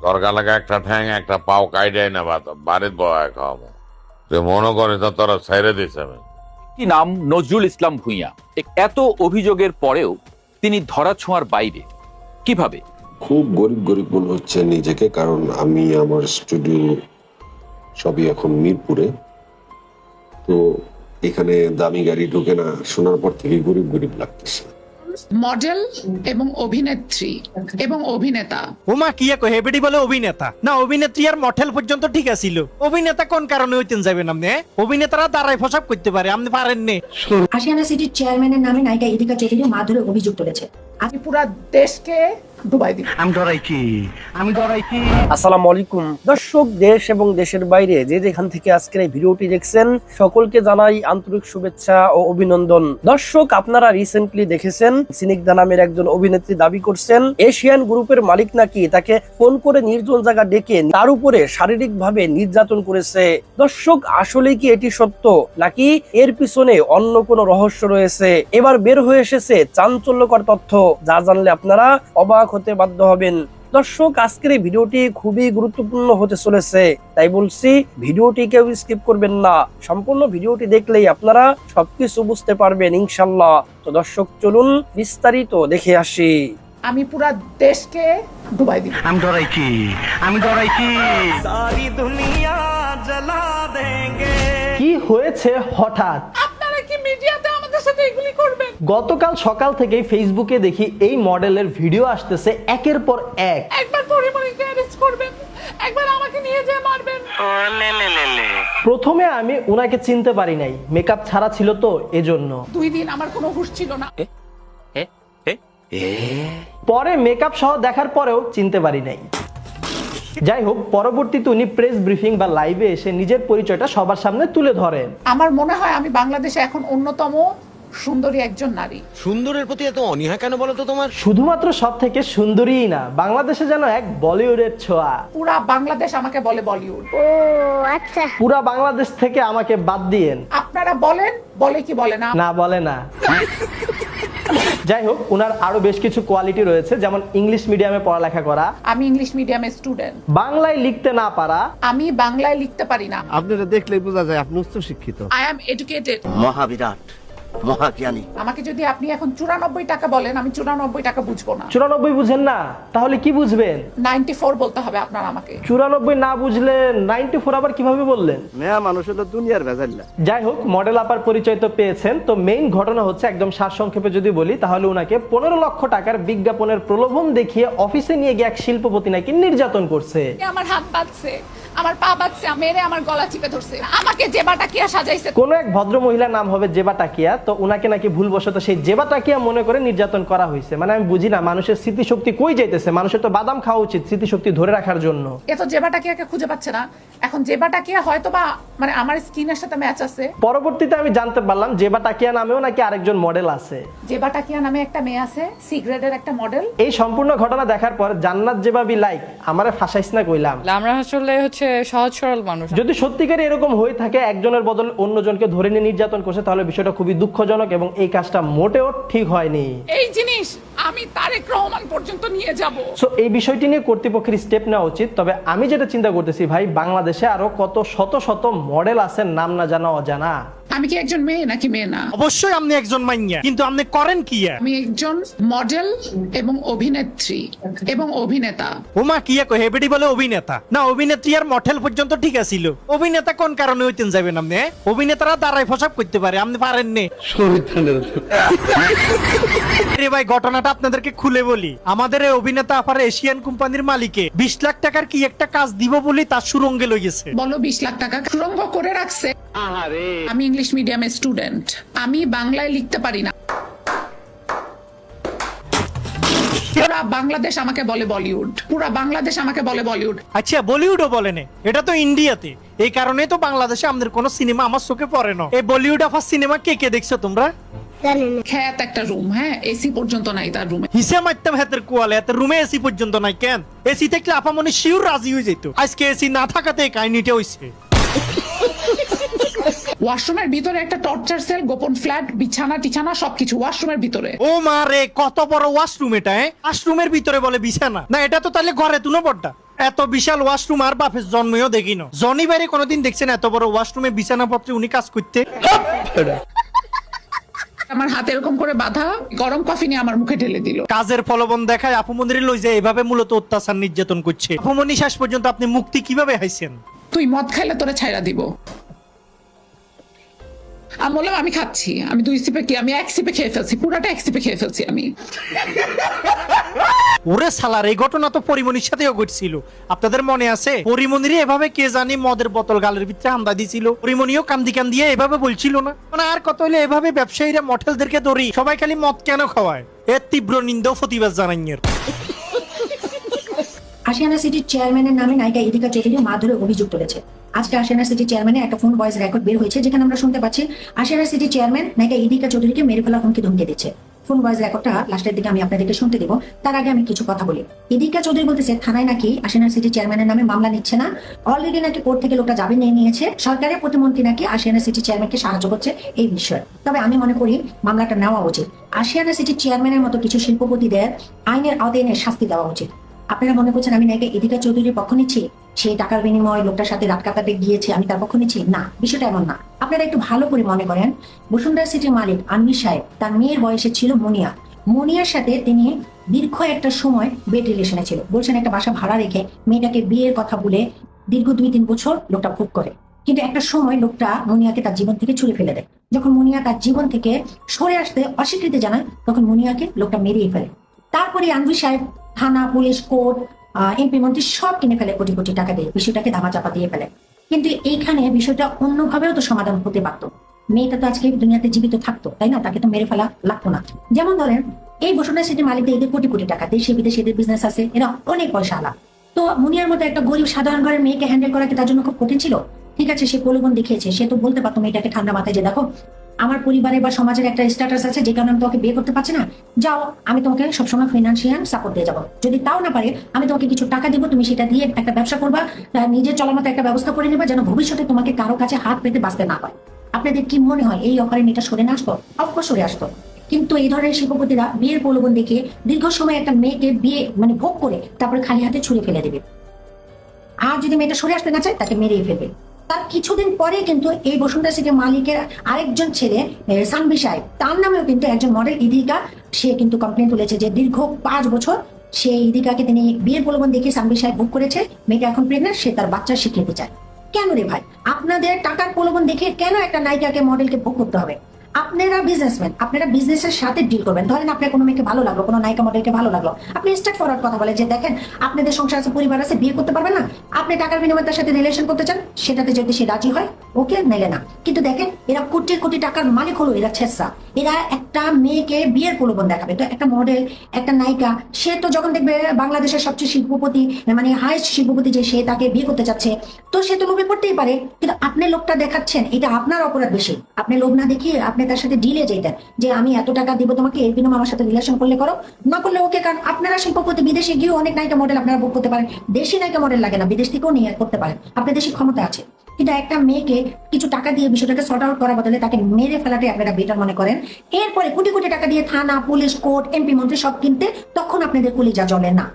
তরকা লাগা একটা ঠ্যাং একটা পাও কাইডাই না বাড়ির বয়া খাওয়াবো। তুই মনে করিস না তোরা ছেড়ে দিস আমি। কি নাম নজরুল ইসলাম ভূঁইয়া। এত অভিযোগের পরেও তিনি ধরাছোঁয়ার বাইরে কিভাবে? খুব গরিব গরিব মনে হচ্ছে নিজেকে, কারণ আমি আমার স্টুডিও সবই এখন মিরপুরে। তো এখানে দামি গাড়ি ঢুকে না, শোনার পর থেকে গরিব গরিব লাগতেছে। মডেল এবং অভিনেত্রী এবং অভিনেতা। ওমা কি কো হেবেডি বলে অভিনেতা না অভিনেত্রী আর মডেল পর্যন্ত ঠিক আছিল, অভিনেতা কোন কারণে হইতেন যাবেন আপনি? অভিনেতারা দাঁড়ায় ফসাব করতে পারে, আপনি পারেন নে। আশিয়ানা সিটির চেয়ারম্যানের নামে নায়িকা ইদিকা চৌধুরী মারধরের অভিযোগ তুলেছে। আমি পুরো দেশকে ডুবাই দিব। আমি ডরাইছি। আসসালামু আলাইকুম দর্শক, দেশ এবং দেশের বাইরে যে যেখান থেকে আজকের এই ভিডিওটি দেখছেন সকলকে জানাই আন্তরিক শুভেচ্ছা ও অভিনন্দন। দর্শক, আপনারা রিসেন্টলি দেখেছেন সিনিকদা নামের একজন অভিনেত্রী দাবি করছেন এশিয়ান গ্রুপের মালিক নাকি তাকে ফোন করে নির্জন জায়গা ডেকে তার উপরে শারীরিক ভাবে নির্যাতন করেছে। দর্শক, আসলে কি এটি সত্য নাকি এর পিছনে অন্য কোনো রহস্য রয়েছে? এবার বের হয়ে এসেছে চাঞ্চল্যকর তথ্য, যা জানলে আপনারা অবাক হতে বাধ্য হবেন। দর্শক, আজকের এই ভিডিওটি খুবই গুরুত্বপূর্ণ হতে চলেছে, তাই বলছি ভিডিওটি কেউ স্কিপ করবেন না। সম্পূর্ণ ভিডিওটি দেখলেই আপনারা সবকিছু বুঝতে পারবেন ইনশাল্লাহ। তো দর্শক, চলুন বিস্তারিত দেখে আসি। আমি পুরো দেশকে ডুবাই দিব। আমি ডরাইছি। সারি দুনিয়া জ্বালা দেঙ্গে। কি হয়েছে হঠাৎ? আপনারা কি মিডিয়াতে আমাদের সাথে এগুলি করবেন? গতকাল সকাল থেকেই ফেসবুকে দেখি এই মডেলের ভিডিও আসতেছে একের পর এক। একবার পরিমণিকে অ্যারেস্ট করবেন, একবার আমাকে নিয়ে যেয়ে মারবেন। প্রথমে আমি ওনাকে চিনতে পারি নাই, মেকআপ ছাড়া ছিল তো এজন্য। 2 দিন আমার কোনো হুঁশ ছিল না। পরে মেকআপ সহ দেখার পরেও চিনতে পারি নাই। যাই হোক, পরবর্তীতে উনি প্রেস ব্রিফিং বা লাইভে এসে নিজের পরিচয়টা সবার সামনে তুলে ধরেন। আমার মনে হয় আমি বাংলাদেশে এখন অন্যতম সুন্দরী একজন নারী। সুন্দরের প্রতি এত অনীহা কেন বলো তো তোমার? শুধুমাত্র সব থেকে সুন্দরীই না, বাংলাদেশে যেন এক বলিউডের ছোঁয়া। পুরা বাংলাদেশ আমাকে বলে বলিউড। পুরা বাংলাদেশ থেকে আমাকে বাদ দিয়েন। আপনারা বলেন, বলে কি বলে না? না, বলে না। যাই হোক, উনার আরো বেশ কিছু কোয়ালিটি রয়েছে, যেমন ইংলিশ মিডিয়ামে পড়ালেখা করা, আমি ইংলিশ মিডিয়ামের স্টুডেন্ট, বাংলায় লিখতে না পারা। আমি বাংলায় লিখতে পারি না। আপনারা দেখলেই বোঝা যায় আপনি উচ্চ শিক্ষিত। I am educated. মহাবিরাট, মহাজ্ঞানী। আমাকে যদি আপনি এখন 94 টাকা বলেন, আমি 94 টাকা বুঝবো না। 94 বুঝেন না? তাহলে কি বুঝবেন? 94 বলতে হবে আপনার আমাকে। 94 না বুঝলে 94 আবার কিভাবে বললেন? মেয়া মানুষ হলো দুনিয়ার ভেজাল্লা। যাই হোক, মডেল আপার পরিচয় তো পেয়েছেন। তো মেইন ঘটনা হচ্ছে, একদম সারসংক্ষেপে যদি বলি তাহলে উনাকে 15 লক্ষ টাকার বিজ্ঞাপনের প্রলোভন দেখিয়ে অফিসে নিয়ে গিয়ে এক শিল্পপতি নাকি নির্যাতন করছে। আমার হাত বাঁধছে, আমার পা বাঁধছে, মেরে আমার গলা চিপে ধরছে, আমাকে জেবা টাকিয়া সাজাইছে। কোন এক ভদ্র মহিলার নাম হবে জেবা টাকিয়া, তো উনাকে নাকি ভুলবশত সেই জেবা টাকিয়া মনে করে নির্যাতন করা হয়েছে। মানে আমি বুঝি না, মানুষের স্মৃতিশক্তি কই যাইতেছে? মানুষের তো বাদাম খাওয়া উচিত স্মৃতিশক্তি ধরে রাখার জন্য। এ তো জেবা টাকিয়াকে খুঁজে পাচ্ছে না। এখন জেবা টাকিয়া হয়তো বা মানে আমার স্কিনের সাথে ম্যাচ আছে। পরবর্তীতে আমি জানতে পারলাম জেবা টাকিয়া নামেও নাকি আরেকজন মডেল আছে। জেবা টাকিয়া নামে একটা মেয়ে আছে, সি গ্রেডের একটা মডেল। এই সম্পূর্ণ ঘটনা দেখার পর জান্নাত জেবা বি লাইক আমারে ফাঁসাইছ না কইলাম। আমরা আসলে সহজ সরল মানুষ। যদি সত্যিকারে এরকম হয়ে থাকে, একজনের বদলে অন্যজনকে ধরে নিয়ে নির্যাতন করছে, তাহলে বিষয়টা খুবই দুঃখজনক এবং এই কাজটা মোটেও ঠিক হয়নি। এই জিনিস আমি তারেক রহমান পর্যন্ত নিয়ে যাব। সো এই বিষয়টি নিয়ে কর্তৃপক্ষের স্টেপ নেওয়া উচিত। তবে আমি যেটা চিন্তা করতেছি ভাই, বাংলাদেশে আরো কত শত শত মডেল আছেন নাম না জানা অজানা। আমি কি একজন মেয়ে নাকি মেয়ে না? অবশ্যই আপনি একজন মাইয়া, কিন্তু আপনি করেন কি? আমি একজন মডেল এবং অভিনেত্রী এবং অভিনেতা। ওমা কি কো হেবেডি বলে অভিনেতা না অভিনেত্রী আর মডেল পর্যন্ত ঠিক আছিল, অভিনেতা কোন কারণে হইতেন যাবেন আপনি? অভিনেতারা দাঁড়ায় ফসাব করতে পারে, আপনি পারেন নে। রে ভাই, ঘটনাটা আপনাদেরকে খুলে বলি। আমাদের এই অভিনেতা আপার এশিয়ান কোম্পানির মালিকে 20 লাখ টাকার কি একটা কাজ দিব বলি তার সুরঙ্গে লই গেছে। বলো 20 লাখ টাকা সুরঙ্গ করে রাখছে। আমি ইংলিশ মিডিয়ামের স্টুডেন্ট, আমি বাংলায় লিখতে পারি না। পুরা বাংলাদেশ আমাকে বলে বলিউড, পুরা বাংলাদেশ আমাকে বলে বলিউড। আচ্ছা, বলিউডও বলেন? এটা তো ইন্ডিয়াতে, এই কারণে তো বাংলাদেশে আমাদের কোনো সিনেমা আমার চোখে পড়ে না। এই বলিউড আফার সিনেমা কে কে দেখছো তোমরা? খ্যাত একটা রুম, হ্যাঁ, এসি পর্যন্ত নাই তার রুমে। হিসে মারতাম হাতের কোয়ালে, এত রুমে এসি পর্যন্ত নাই কেন? এসি থাকলে আপামনি শিওর রাজি হয়ে যেত। আজকে এসি না থাকাতে কাহিনীটা হইছে। ওয়াশরুমের ভিতরে একটা টর্চার সেল, গোপন ফ্ল্যাট, বিছানা টিছানা সবকিছু ওয়াশরুমের ভিতরে। ও মা রে, কত বড় ওয়াশরুম এটা! ওয়াশরুমের ভিতরে বলে বিছানা? না, এটা তো তাহলে ঘরে তুনো বড়টা। এত বিশাল ওয়াশরুম আর বাপের জন্মেও দেখিনো। জনি বাইরে কোনোদিন দেখছেন এত বড় ওয়াশরুমে বিছানাপত্রে উনি কাজ করতে? আমার হাতে এরকম করে বাঁধা গরম কফি নিয়ে আমার মুখে ঢেলে দিল। কাজের ফলবন দেখায় আপুমনির লই যে এভাবে মূলত অত্যাচার নির্যাতন করছে। আপুমনি শেষ পর্যন্ত আপনি মুক্তি কিভাবে হাইছেন? তুই মদ খাইলে তোরে ছাইড়া দিব। আমি বললাম আমি খাচ্ছি, আমি 2 সিপে কি, আমি 1 সিপে খেয়ে ফেলছি, পুরাটা 1 সিপে খেয়ে ফেলছি আমি। ওরে সালার, এই ঘটনা তো পরিমনির সাথেও ঘটছিল। আপনাদের মনে আছে? পরিমনির এভাবে কে জানি মদের বোতল গালের ভিতরে হামদা দিছিল, পরিমনিও কান্দি কান্দিয়ে এভাবে বলছিল না? মানে আর কত হলে এভাবে ব্যবসায়ীরা মটেলদেরকে ধরি, সবাই খালি মদ কেন খাওয়ায়? এর তীব্র নিন্দা ও প্রতিবাদ জানাইয়ের। আশিয়ানা সিটির চেয়ারম্যানের নামে নায়িকা ইদিকা চৌধুরী মারধরে অভিযোগ তুলেছে। আজকে আশিয়ানা সিটি চেয়ারম্যানের একটা ফোন ভয়েস রেকর্ড বের হয়েছে, যেখানে আমরা শুনতে পাচ্ছি আশিয়ানা সিটি চেয়ারম্যান নায়িকা ইদিকা চৌধুরীকে মেরে ফেলার হুমকি ধমকি দিচ্ছে। ফোন ভয়েস রেকর্ডটা লাস্টের দিকে আমি আপনাদেরকে শুনতে দেবো, তার আগে আমি কিছু কথা বলি। ইদিকা চৌধুরী বলতেছে থানায় নাকি আশিয়ানা সিটি চেয়ারম্যানের নামে মামলা নিচ্ছে না, অলরেডি নাকি কোর্ট থেকে লোকটা জামিন নিয়ে নিয়েছে, সরকারের প্রতিমন্ত্রী নাকি আশিয়ানা সিটি চেয়ারম্যানকে সাহায্য করছে এই বিষয়ে। তবে আমি মনে করি মামলাটা নেওয়া উচিত। আশিয়ানা সিটি চেয়ারম্যানের মতো কিছু শিল্পপতিদের আইনের আওতায় এনে শাস্তি দেওয়া উচিত। আপনারা মনে করছেন আমি নাকি ইদিকা চৌধুরীর পক্ষ নিচ্ছি, সেই টাকার বিনিময়ে লোকটার সাথে রাত কাটাতে গিয়েছে, আমি তার পক্ষ নিচ্ছি না, বিষয়টা এমন না। আপনারা একটু ভালো করে মনে করেন, বসুন্ধরা সিটির মালিক আনবির সাহেব তার মেয়ের বয়সে ছিল মুনিয়া। মুনিয়ার সাথে তিনি দীর্ঘ একটা সময় বেড রিলেশনে ছিল। বলছেন একটা বাসা ভাড়া রেখে মেয়েটাকে বিয়ের কথা বলে দীর্ঘ 2-3 বছর লোকটা ভোগ করে। কিন্তু একটা সময় লোকটা মুনিয়াকে তার জীবন থেকে ছুড়ে ফেলে দেয়। যখন মুনিয়া তার জীবন থেকে সরে আসতে অস্বীকৃতি জানায়, তখন মুনিয়াকে লোকটা মেরিয়ে ফেলে। তারপরে আনবির সাহেব থানা, পুলিশ, কোর্ট, এমপি মন্ত্রী সব কিনে ফেলে কোটি কোটি টাকা দিয়ে, বিষয়টাকে ধামাচাপা দিয়ে ফেলে। কিন্তু এইখানে বিষয়টা অন্যভাবেও তো সমাধান হতে পারতো। মেয়েটা তো আজকে দুনিয়াতে জীবিত থাকতো, তাই না? তাকে তো মেরে ফেলা লাগতো না। যেমন ধরেন এই বসুন্ধরা সিটির মালিকদের এদের কোটি কোটি টাকা, দেশে বিদেশে এদের বিজনেস আছে, এরা অনেক পয়সা আলা। তো মুনিয়ার মতো একটা গরিব সাধারণ ঘরের মেয়েকে হ্যান্ডেল করা কি তার জন্য খুব কঠিন ছিল? ঠিক আছে, সে প্রলোভন দেখিয়েছে, সে তো বলতে পারতো মেয়েটাকে ঠান্ডা মাথায় যে দেখো আমার পরিবারে বা সমাজের একটা স্ট্যাটাস আছে, যে কারণে আমি তোমাকে বিয়ে করতে পারছি না, যাও আমি তোমাকে সবসময় ফিনান্সিয়াল সাপোর্ট দিয়ে যাবো। যদি তাও না পারে আমি তোমাকে কিছু টাকা দিব, তুমি সেটা দিয়ে একটা ব্যবসা করবা, নিজের চলার মতো একটা ব্যবস্থা করে নেবা, যেন ভবিষ্যতে তোমাকে কারো কাছে হাত পেতে বাঁচতে না হয়। আপনাদের কি মনে হয় এই অফারে মেয়েটা সরে না আসতো? অফকোর্স সরে আসতো। কিন্তু এই ধরনের শিল্পপতিরা বিয়ের প্রলোভন দেখিয়ে দীর্ঘ সময় একটা মেয়েকে বিয়ে মানে ভোগ করে তারপরে খালি হাতে ছুঁড়ে ফেলে দেবে। আর যদি মেয়েটা সরে আসতে না চায়, তাকে মেরেই ফেলবে। তার কিছুদিন পরে কিন্তু এই বসুন্ধরা সিটির মালিকের আরেকজন ছেলে সানভি সাহেব, তার নামেও কিন্তু একজন মডেল ইদিকা, সে কিন্তু কমপ্লেন তুলেছে যে দীর্ঘ 5 বছর সেই ইদিকাকে তিনি বিয়ের প্রলোভন দেখিয়ে সানভি সাহেব ভোগ করেছে। মেয়েটা এখন প্রেগনেন্ট, সে তার বাচ্চা স্বীকৃতি চায়। কেন রে ভাই, আপনাদের টাকার প্রলোভন দেখিয়ে কেন একটা নায়িকাকে মডেলকে ভোগ করতে হবে? আপনারা বিজনেসম্যান, আপনারা বিজনেসের সাথে ডিল করবেন। ধরেন আপনার কোনো মেয়েকে ভালো লাগলো, কোনো নায়িকা মডেলকে ভালো লাগলো, আপনি স্ট্রেট ফরওয়ার্ড কথা বলে যে দেখেন আপনাদের সংসার আছে, পরিবার আছে, বিয়ে করতে পারবেন না, আপনি টাকার বিনিময়ে তার সাথে রিলেশন করতে চান, সেটাতে যদি সে রাজি হয় ওকে, নেলে না। কিন্তু দেখেন এরা কোটি কোটি টাকার মালিক হলো, এরা ছেঁচা, এরা একটা মেয়েকে বিয়ের প্রলোভন দেখাবে। তো একটা মডেল, একটা নায়িকা, সে তো যখন দেখবে বাংলাদেশের সবচেয়ে শিল্পপতি মানে হাইস্ট শিল্পপতি যে সে তাকে বিয়ে করতে চাচ্ছে, তো সে তো লোভে পড়তেই পারে। কিন্তু আপনি লোকটা দেখাচ্ছেন, এটা আপনার অপরাধ বেশি। আপনি লোভ না দেখিয়ে আপনি তার সাথে ডিলে যেতেন যে আমি এত টাকা দিব তোমাকে, এর বিনিময়ে আমার সাথে রিলেশন করলে করো, না করলে ওকে। কারণ আপনারা শিল্পপতি, বিদেশে গিয়ে অনেক নায়িকা মডেল আপনারা বুক করতে পারেন। দেশি নায়িকা মডেল লাগে না, বিদেশ থেকেও নিয়ে করতে পারেন, আপনার দেশে ক্ষমতা আছে। কিন্তু একটা মেয়েকে কিছু টাকা দিয়ে বিষয়টাকে সর্ট আউট করার বদলে তাকে মেরে ফেলাটাই আপনারা বেটার মনে করেন। এরপরে কোটি কোটি টাকা দিয়ে থানা, পুলিশ, কোর্ট, এমপি মন্ত্রী সব কিনতে, তখন আপনাদের কলিজা জ্বলে না।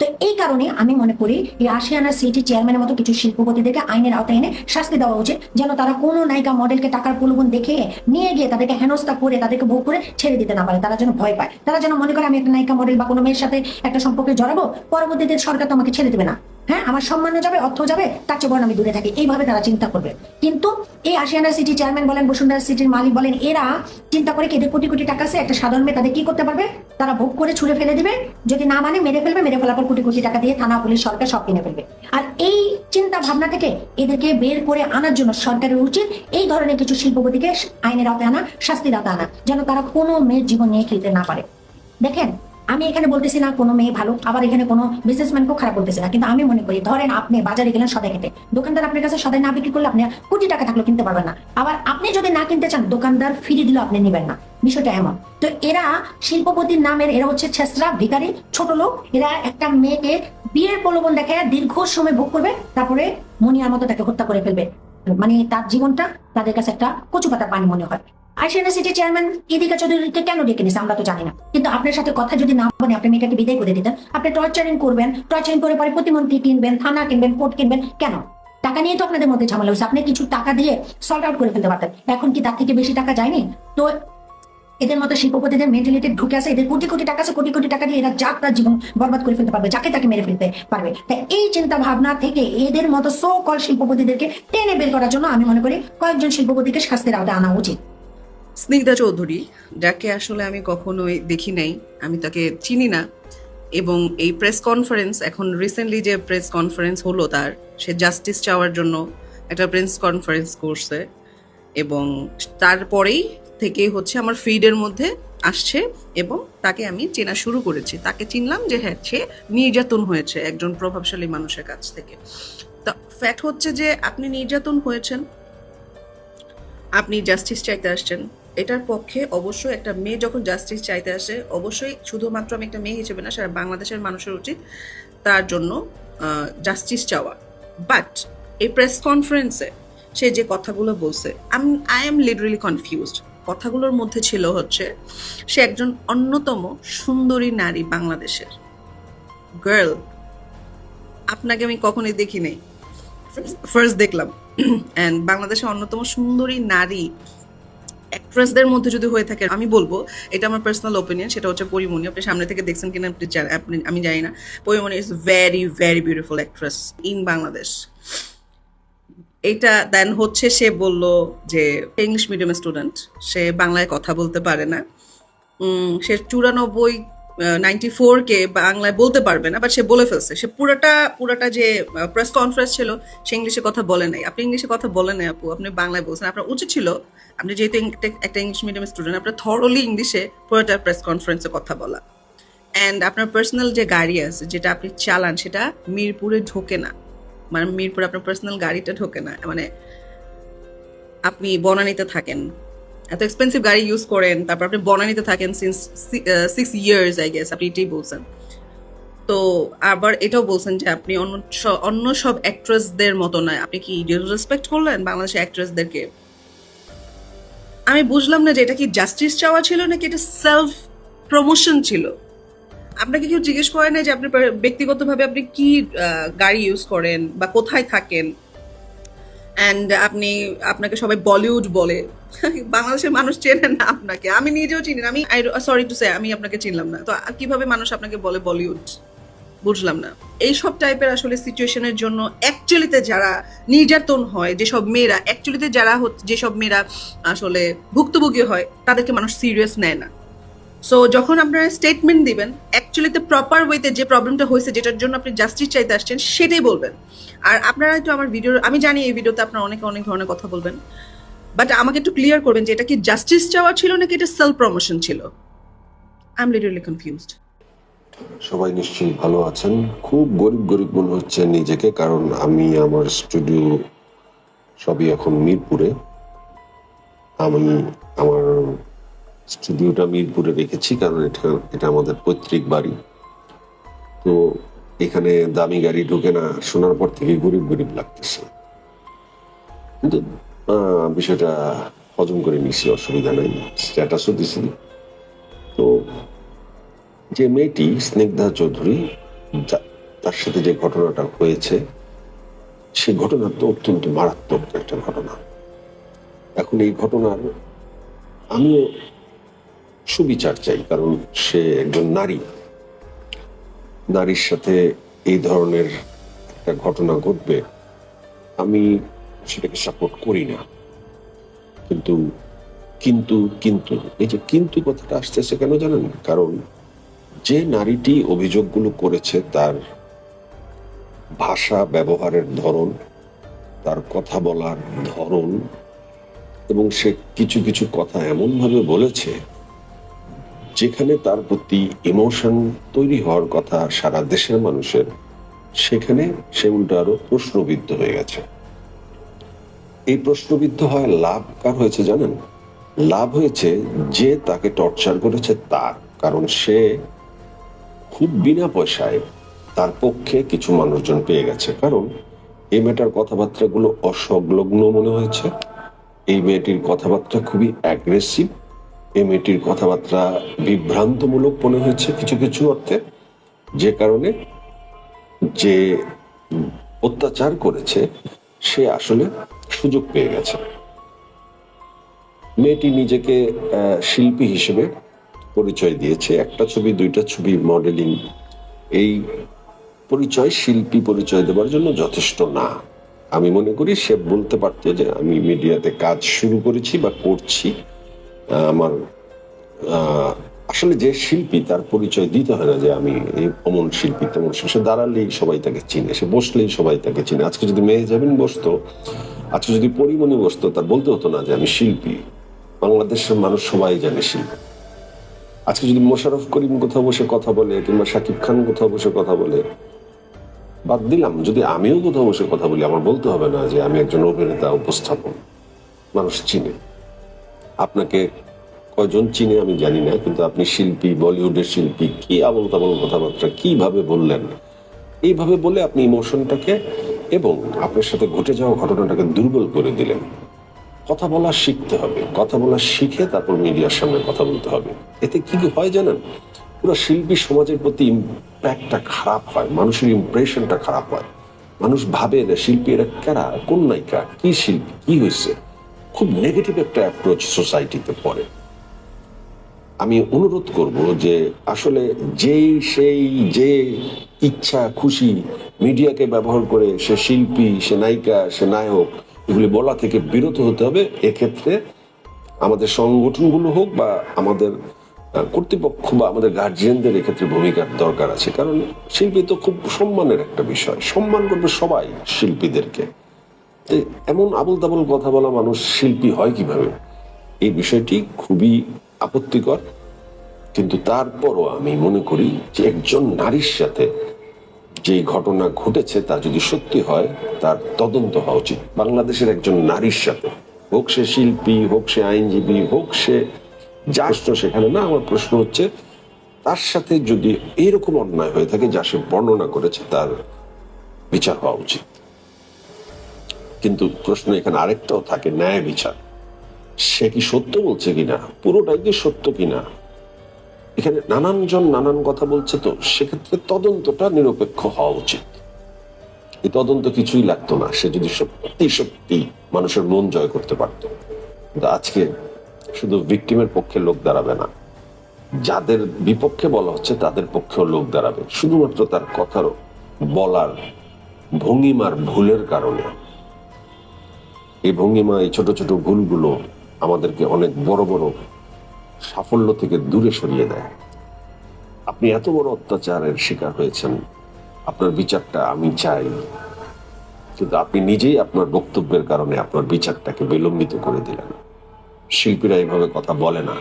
তো এই কারণে আমি মনে করি এই আশিয়ানা সিটি চেয়ারম্যানের মতো কিছু শিল্পপতিদেরকে আইনের আওতায় এনে শাস্তি দেওয়া উচিত, যেন তারা কোনো নায়িকা মডেলকে টাকার প্রলোভন দেখে নিয়ে গিয়ে তাদেরকে হেনস্থা করে, তাদেরকে ভোগ করে ছেড়ে দিতে না পারে। তারা যেন ভয় পায়, তারা যেন মনে করে আমি একটা নায়িকা মডেল বা কোনো মেয়ের সাথে একটা সম্পর্কে জড়াবো, পরবর্তীতে সরকার তো আমাকে ছেড়ে দেবে না, হ্যাঁ আমার সম্মানও যাবে, অর্থ যাবে, তার চেয়ে বরং আমি দূরে থাকি, এইভাবে তারা চিন্তা করবে। কিন্তু এই আশিয়ানা সিটি চেয়ারম্যান বলেন, বসুন্ধরা সিটির মালিক বলেন, এরা চিন্তা করে কি এদের কোটি কোটি টাকা আছে, একটা সাধারণ মেয়ে তাদের কি করতে পারবে? তারা ভোগ করে ছুঁড়ে ফেলে দিবে, যদি না মানে মেরে ফেলবে, মেরে ফেলার পর কোটি কোটি টাকা দিয়ে থানা, পুলিশ, সরকার সব কিনে ফেলবে। আর এই চিন্তা ভাবনা থেকে এদেরকে বের করে আনার জন্য সরকারের উচিত এই ধরনের কিছু শিল্পপতিকে আইনের আওতায় আনা, শাস্তির আওতায় আনা, যেন তারা কোনো মেয়ের জীবন নিয়ে খেলতে না পারে। দেখেন আমি এখানে বলতেছি না কোনো মেয়ে ভালো, আবার এখানে কোনো বিজনেসম্যানকেও খারাপ বলতেছি না, কিন্তু আমি মনে করি ধরেন আপনি বাজারে গেলেন সদাই খেতে, দোকানদার আপনার কাছে সদাই না বিক্রি করলে আপনি কোটি টাকা থাকলেও কিনতে পারবেন না। আবার আপনি যদি না কিনতে চান, দোকানদার ফিরিয়ে দিলেও আপনি নেবেন না, বিষয়টা এমন। তো এরা শিল্পপতির নামের, এরা হচ্ছে ছেঁচড়া, ভিখারি, ছোট লোক। এরা একটা মেয়েকে বিয়ের প্রলোভন দেখায় দীর্ঘ সময় ভোগ করবে, তারপরে মনিয়ার মতো তাকে হত্যা করে ফেলবে। মানে তার জীবনটা তাদের কাছে একটা কচু পাতার পানি মনে হয়। আশিয়ানা সিটি চেয়ারম্যান ইদিকা চৌধুরীকে কেন ডেকে নিছে আমরা তো জানি না, কিন্তু আপনার সাথে কথা যদি না বলে আপনি মেয়েটাকে বিদায় করে দিতেন। আপনি টর্চারিং করবেন, টর্চারিং করে পরে প্রতিমন্ত্রী কিনবেন, থানা কিনবেন, কোর্ট কিনবেন, কেন? টাকা নিয়ে তো আপনাদের মধ্যে ঝামেলা হয়েছে, আপনি কিছু টাকা দিয়ে সল্ট আউট করে ফেলতে পারতেন। এখন কি তার থেকে বেশি টাকা যায়নি? তো এদের মতো শিল্পপতিদের মেন্টালিটি ঢুকে আছে, এদের কোটি কোটি টাকা আছে, কোটি কোটি টাকা দিয়ে এরা যা তার জীবন বরবাদ করে ফেলতে পারবে, যাকে তাকে মেরে ফেলতে পারবে। তাই এই চিন্তা ভাবনা থেকে এদের মতো সো কল শিল্পপতিদেরকে টেনে বের করার জন্য আমি মনে করি কয়েকজন শিল্পপতিকে শাস্তির আওতায় আনা উচিত। স্নিগ্ধা চৌধুরী, যাকে আসলে আমি কখনোই দেখি নাই, আমি তাকে চিনি না, এবং এই প্রেস কনফারেন্স, এখন রিসেন্টলি যে প্রেস কনফারেন্স হলো তার, সে জাস্টিস চাওয়ার জন্য একটা প্রেস কনফারেন্স করছে, এবং তারপরেই থেকে হচ্ছে আমার ফিডের মধ্যে আসছে এবং তাকে আমি চেনা শুরু করেছি। তাকে চিনলাম যে হ্যাঁ, সে নির্যাতন হয়েছে একজন প্রভাবশালী মানুষের কাছ থেকে। তো ফ্যাক্ট হচ্ছে যে আপনি নির্যাতন হয়েছেন, আপনি জাস্টিস চাইতে আসছেন, এটার পক্ষে অবশ্যই একটা মেয়ে যখন জাস্টিস চাইতে আসে, অবশ্যই শুধুমাত্র আমি একটা মেয়ে হিসেবে না, সারা বাংলাদেশের মানুষের উচিত তার জন্য জাস্টিস চাওয়া। বাট এই প্রেস কনফারেন্সে সে যে কথাগুলো বলছে, আই এম লিটারালি কনফিউজড। কথাগুলোর মধ্যে ছিল হচ্ছে সে একজন অন্যতম সুন্দরী নারী বাংলাদেশের। গার্ল, আপনাকে আমি কখনোই দেখি নাই, ফার্স্ট দেখলাম। অ্যান্ড বাংলাদেশের অন্যতম সুন্দরী নারী অ্যাক্ট্রেসদের মধ্যে যদি হয়ে থাকে, আমি বলবো, এটা আমার পার্সোনাল ওপিনিয়ন, সেটা হচ্ছে পরিমণি। আপনি সামনে থেকে দেখছেন কিনা আপনি আমি জানি না। Pori Moni is very very beautiful actress in Bangladesh. এইটা দেন হচ্ছে সে বলল যে ইংলিশ মিডিয়াম স্টুডেন্ট, সে বাংলায় কথা বলতে পারে না, সে 94 কে বাংলায় বলতে পারবে না, বাট সে বলে ফেলছে। সে পুরাটা যে প্রেস কনফারেন্স ছিল সে ইংলিশে কথা বলে নাই। আপনি ইংলিশে কথা বলে নাই আপু, আপনি বাংলায় বলছেন। আপনার উচিত ছিল, আপনি যেহেতু একটা ইংলিশ মিডিয়াম স্টুডেন্ট, আপনার থরলি ইংলিশে পুরোটা প্রেস কনফারেন্সে কথা বলা। অ্যান্ড আপনার পার্সোনাল যে গাড়ি আছে, যেটা আপনি চালান, সেটা মিরপুরে ঢোকে না, মানে মিরপুরে আপনার পার্সোনাল গাড়িটা ঢোকে না, মানে আপনি বনানীতে থাকেন, এত এক্সপেন্সিভ গাড়ি ইউজ করেন, তারপর আপনি বনানীতে থাকেন সিন্স 6 years আই গেস, আপনি এটাই বলছেন। তো আবার এটাও বলছেন যে আপনি অন্য সব অ্যাক্ট্রেসদের মতো নয়। আপনি কি ডিসরেসপেক্ট করলেন বাংলাদেশের অ্যাক্ট্রেসদেরকে? আমি বুঝলাম না যে এটা কি জাস্টিস চাওয়া ছিল নাকি এটা সেলফ প্রমোশন ছিল। আপনাকে কেউ জিজ্ঞেস করে না যে আপনি ব্যক্তিগতভাবে আপনি কি গাড়ি ইউজ করেন বা কোথায় থাকেন? অ্যান্ড আপনাকে সবাই বলিউড বলে, বাংলাদেশের মানুষ চেনে না আপনাকে, আমি নিজেও চিনি না। আমি সরি টু সে, আমি আপনাকে চিনলাম না। তো কিভাবে মানুষ আপনাকে বলে বলিউড, বুঝলাম না। এইসব টাইপের আসলে সিচুয়েশনের জন্য অ্যাকচুয়ালিতে যারা নির্যাতন হয়, যেসব মেয়েরা যেসব মেয়েরা আসলে ভুক্তভোগী হয়, তাদেরকে মানুষ সিরিয়াস নেয় না। সো যখন আপনারা স্টেটমেন্ট দিবেন, অ্যাকচুয়ালিতে প্রপার ওয়েতে যে প্রবলেমটা হয়েছে, যেটার জন্য আপনি জাস্টিস চাইতে আসছেন, সেটাই বলবেন। আর আপনারা একটু আমার ভিডিও, আমি জানি এই ভিডিওতে আপনারা অনেক ধরনের কথা বলবেন, বাট আমাকে একটু ক্লিয়ার করবেন যে এটা কি জাস্টিস চাওয়া ছিল নাকি এটা সেলফ প্রমোশন ছিল। I am literally confused. সবাই নিশ্চয়ই ভালো আছেন। খুব গরিব মনে হচ্ছে নিজেকে, কারণ আমি আমার স্টুডিও সবই এখন মিরপুরে। আমি আমার স্টুডিওটা মিরপুরে রেখেছি, কারণ এটা আমাদের পৈতৃক বাড়ি। তো এখানে দামি গাড়ি ঢুকে না শোনার পর থেকে গরিব লাগতেছে, কিন্তু বিষয়টা হজম করে নিছি, অসুবিধা নাই, স্ট্যাটাসও দিছি। তো যে মেয়েটি স্নিগ্ধা চৌধুরী, তার সাথে যে ঘটনাটা হয়েছে, সেই ঘটনা তো অত্যন্ত মারাত্মক একটা ঘটনা। এখন এই ঘটনার আমিও সুবিচার চাই, কারণ সে একজন নারীর সাথে এই ধরনের একটা ঘটনা ঘটবে, আমি সেটাকে সাপোর্ট করি না। কিন্তু এই যে কিন্তু কথাটা আসতেছে কেন জানেন? কারণ যে নারীটি অভিযোগগুলো করেছে, তার ভাষা ব্যবহারের ধরন, তার কথা বলার ধরন, এবং সে কিছু কথা এমন ভাবে বলেছে যেখানে তার প্রতি ইমোশন তৈরি হওয়ার কথা সারা দেশের মানুষের, সেখানে সে উল্টো আরো প্রশ্নবিদ্ধ হয়ে গেছে। এই প্রশ্নবিদ্ধ হয় লাভ কার হয়েছে জানেন? লাভ হয়েছে যে তাকে টর্চার করেছে তার, কারণ সে খুব বিনা পয়সায় তার পক্ষে কিছু মানুষজন পেয়ে গেছে। কারণ এই মেয়েটার কথাবার্তাগুলো অসংলগ্ন মনে হয়েছে, এই মেয়েটির কথাবার্তা খুবই অ্যাগ্রেসিভ, এই মেয়েটির কথাবার্তা বিভ্রান্তমূলক মনে হয়েছে কিছু কিছু অর্থে, যে কারণে যে অত্যাচার করেছে সে আসলে সুযোগ পেয়ে গেছে। মেয়েটি নিজেকে শিল্পী হিসেবে পরিচয় দিয়েছে, একটা ছবি, দুইটা ছবি, মডেলিং, এই পরিচয় শিল্পী পরিচয় দেওয়ার জন্য যথেষ্ট না। আমি মনে করি সে বলতে পারতো যে আমি মিডিয়াতে কাজ শুরু করেছি বা করছি। আমার আসলে যে শিল্পী তার পরিচয় দিতে হয় না যে আমি এই অমন শিল্পী তেমন শিল্পী। সে দাঁড়ালেই সবাই তাকে চিনে, সে বসলেই সবাই তাকে চিনে। আজকে যদি মেহজাবিন বসতো, আজকে যদি পরিমণি বসতো, তার বলতে হতো না যে আমি শিল্পী। বাংলাদেশের মানুষ সবাই জানে শিল্পী। আজকে যদি মোশাররফ করিম কোথাও বসে কথা বলে, কিংবা শাকিব খান কোথাও বসে কথা বলে, বাদ দিলাম যদি আমিও কোথাও বসে কথা বলি, আমার বলতে হবে না যে আমি একজন অভিনেতা, উপস্থাপক। মানুষ চিনে। আপনাকে কয়জন চিনে আমি জানি না, কিন্তু আপনি শিল্পী, বলিউডের শিল্পী, কি আবল তাবল কথাবার্তা কিভাবে বললেন, এইভাবে বলে আপনি ইমোশনটাকে এবং আপনার সাথে ঘটে যাওয়া ঘটনাটাকে দুর্বল করে দিলেন। কথা বলা শিখতে হবে, কথা বলা শিখে তারপর মিডিয়ার সামনে কথা বলতে হবে। এতে কি হয় জানেন, পুরো শিল্পী সমাজের প্রতি ইম্প্যাক্টটা খারাপ হয়, মানুষের ইমপ্রেশনটা খারাপ হয়। মানুষ ভাবে যে শিল্পী এরা কারা, কোন নায়িকা, কি শিল্পী, কি হয়েছে। খুব নেগেটিভ একটা অ্যাপ্রোচ সোসাইটিতে পড়ে। আমি অনুরোধ করব যে আসলে যে ইচ্ছা খুশি মিডিয়াকে ব্যবহার করে সে শিল্পী, সে নায়িকা, সে নায়ক, এগুলি বলা থেকে বিরত হতে হবে। এক্ষেত্রে আমাদের সংগঠনগুলো হোক বা আমাদের কর্তৃপক্ষ বা আমাদের গার্জিয়ানদের এক্ষেত্রে ভূমিকার দরকার আছে। কারণ শিল্পী তো খুব সম্মানের একটা বিষয়, সম্মান করবে সবাই শিল্পীদেরকে। এমন আবল তাবল কথা বলা মানুষ শিল্পী হয় কিভাবে, এই বিষয়টি খুবই আপত্তিকর। কিন্তু তারপরও আমি মনে করি যে একজন নারীর সাথে যে ঘটনা ঘটেছে তা যদি সত্যি হয় তার তদন্ত হওয়া উচিত। বাংলাদেশের একজন নারীর সাথে, হোক সে শিল্পী, হোক সে আইনজীবী, হোক সে যা, সেখানে না। আমার প্রশ্ন হচ্ছে তার সাথে যদি এরকম অন্যায় হয়ে থাকে যা সে বর্ণনা করেছে, তার বিচার হওয়া উচিত। কিন্তু প্রশ্ন এখানে আরেকটাও থাকে, ন্যায় বিচার। সে কি সত্য বলছে কিনা, পুরোটাই কি সত্য কিনা। এখানে নানানজন নানান কথা বলছে, তো সেক্ষেত্রে তদন্তটা নিরপেক্ষ হওয়া উচিত। এই তদন্ত কিছুই লাগতো না সে যদি সত্যি সত্যি মানুষের মন জয় করতে পারতো। কিন্তু আজকে শুধু ভিকটিমের পক্ষে লোক দাঁড়াবে না, যাদের বিপক্ষে বলা হচ্ছে তাদের পক্ষেও লোক দাঁড়াবে, শুধুমাত্র তার কথার বলার ভঙ্গিমার ভুলের কারণে। এই ভঙ্গিমা, এই ছোট ছোট ভুলগুলো আমাদেরকে অনেক বড় বড় সাফল্য থেকে দূরে সরিয়ে দেয়। আপনি এত বড় অত্যাচারের শিকার হয়েছেন, আপনার বিচারটা আমি চাই, কিন্তু আপনি নিজেই আপনার বক্তব্যের কারণে আপনার বিচারটাকে বিলম্বিত করে দিলেন। শিল্পীরা এইভাবে কথা বলে না,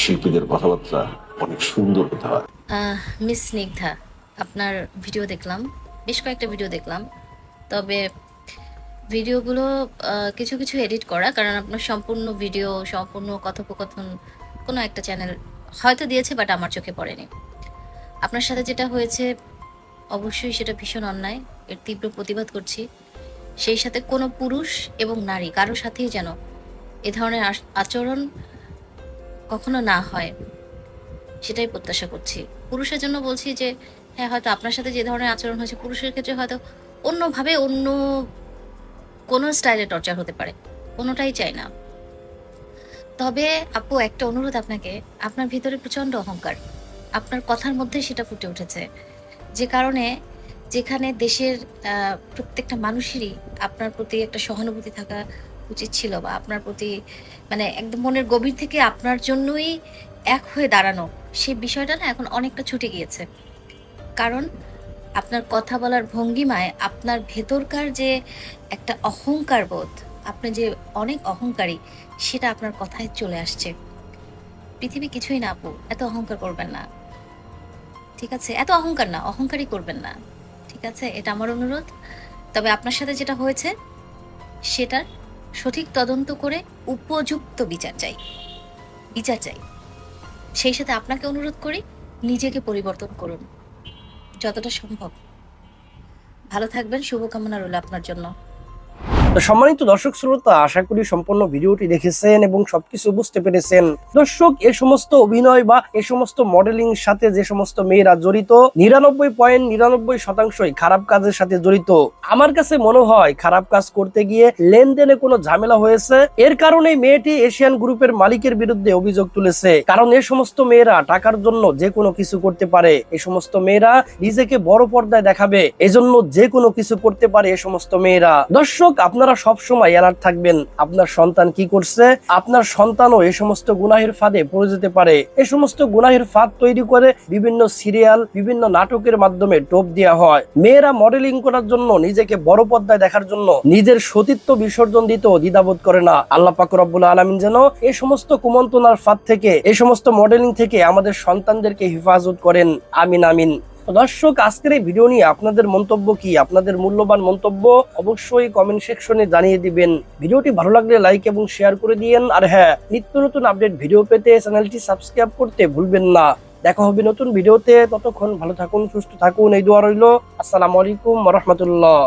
শিল্পীদের কথাবার্তা অনেক সুন্দর হতে হয়। মিস স্নিগ্ধা, আপনার ভিডিও দেখলাম, বেশ কয়েকটা ভিডিও দেখলাম, তবে ভিডিওগুলো কিছু কিছু এডিট করা, কারণ আপনার সম্পূর্ণ ভিডিও, সম্পূর্ণ কথোপকথন কোনো একটা চ্যানেল হয়তো দিয়েছে, বাট আমার চোখে পড়েনি। আপনার সাথে যেটা হয়েছে অবশ্যই সেটা ভীষণ অন্যায়, এর তীব্র প্রতিবাদ করছি। সেই সাথে কোনো পুরুষ এবং নারী কারো সাথেই যেন এ ধরনের আচরণ কখনো না হয়, সেটাই প্রত্যাশা করছি। পুরুষের জন্য বলছি যে হ্যাঁ, হয়তো আপনার সাথে যে ধরনের আচরণ হয়েছে, পুরুষের ক্ষেত্রে হয়তো অন্যভাবে অন্য কোনো স্টাইলে টর্চার হতে পারে, কোনোটাই চাই না। তবে আপু, একটা অনুরোধ আপনাকে, আপনার ভিতরে প্রচন্ড অহংকার, আপনার কথার মধ্যে সেটা ফুটে উঠেছে, যে কারণে যেখানে দেশের প্রত্যেকটা মানুষেরই আপনার প্রতি একটা সহানুভূতি থাকা উচিত ছিল, বা আপনার প্রতি মানে একদম মনের গভীর থেকে আপনার জন্যই এক হয়ে দাঁড়ানো, সেই বিষয়টা না এখন অনেকটা ছুটে গিয়েছে। কারণ আপনার কথা বলার ভঙ্গিমায় আপনার ভেতরকার যে একটা অহংকার বোধ, আপনি যে অনেক অহংকারী, সেটা আপনার কথায় চলে আসছে। পৃথিবী কিছুই না আপু, এত অহংকার করবেন না, ঠিক আছে? এত অহংকার না, অহংকারই করবেন না, ঠিক আছে? এটা আমার অনুরোধ। তবে আপনার সাথে যেটা হয়েছে সেটার সঠিক তদন্ত করে উপযুক্ত বিচার চাই। সেই সাথে আপনাকে অনুরোধ করি, নিজেকে পরিবর্তন করুন যতটা সম্ভব। ভালো থাকবেন, শুভকামনা রইল আপনার জন্য। তো সম্মানিত দর্শক শ্রোতা, আশা করি সম্পূর্ণ ভিডিওটি দেখেছেন এবং সবকিছু বুঝতে পেরেছেন। দর্শক, এ সমস্ত অভিনয় বা এ সমস্ত মডেলিং সাথে যে সমস্ত মেয়েরা জড়িত 99.99% খারাপ কাজের সাথে জড়িত। আমার কাছে মনে হয় খারাপ কাজ করতে গিয়ে লেনদেনে কোনো ঝামেলা হয়েছে, এর কারণে মেয়েটি এশিয়ান গ্রুপের মালিকের বিরুদ্ধে অভিযোগ তুলেছে। কারণ এ সমস্ত মেয়েরা টাকার জন্য যে কোনো কিছু করতে পারে, এ সমস্ত মেয়েরা নিজেকে বড় পর্দায় দেখাবে, এজন্য যে কোনো কিছু করতে পারে এ সমস্ত মেয়েরা। দর্শক, আপনারা সব সময় অ্যালার্ট থাকবেন, আপনার সন্তান কি করছে, আপনার সন্তানও এই সমস্ত গুনাহের ফাঁদে পড়ে যেতে পারে। এই সমস্ত গুনাহের ফাঁদ তৈরি করে বিভিন্ন সিরিয়াল, বিভিন্ন নাটকের মাধ্যমে টোপ দেওয়া হয়। মেয়েরা মডেলিং করার জন্য, নিজেকে বড় পর্দায় দেখার জন্য নিজের সতীত্ব বিসর্জন দিতেও দ্বিধাবোধ করে না। আল্লাহ পাক রব্বুল আলামিন যেন এই সমস্ত কুমন্ত্রণার ফাঁদ থেকে, এই সমস্ত মডেলিং থেকে আমাদের সন্তানদেরকে হেফাজত করেন। আমিন আমিন। দর্শক, আজকের এই ভিডিও নিয়ে আপনাদের মন্তব্য কি? আপনাদের মূল্যবান মন্তব্য অবশ্যই কমেন্ট সেকশনে জানিয়ে দিবেন। ভিডিওটি ভালো লাগলে লাইক এবং শেয়ার করে দিয়েন। আর হ্যাঁ, নিত্য নতুন আপডেট ভিডিও পেতে চ্যানেলটি সাবস্ক্রাইব করতে ভুলবেন না। দেখা হবে নতুন ভিডিওতে, ততক্ষণ ভালো থাকুন, সুস্থ থাকুন, এই দোয়া রইল। আসসালামু আলাইকুম ওয়া রাহমাতুল্লাহ।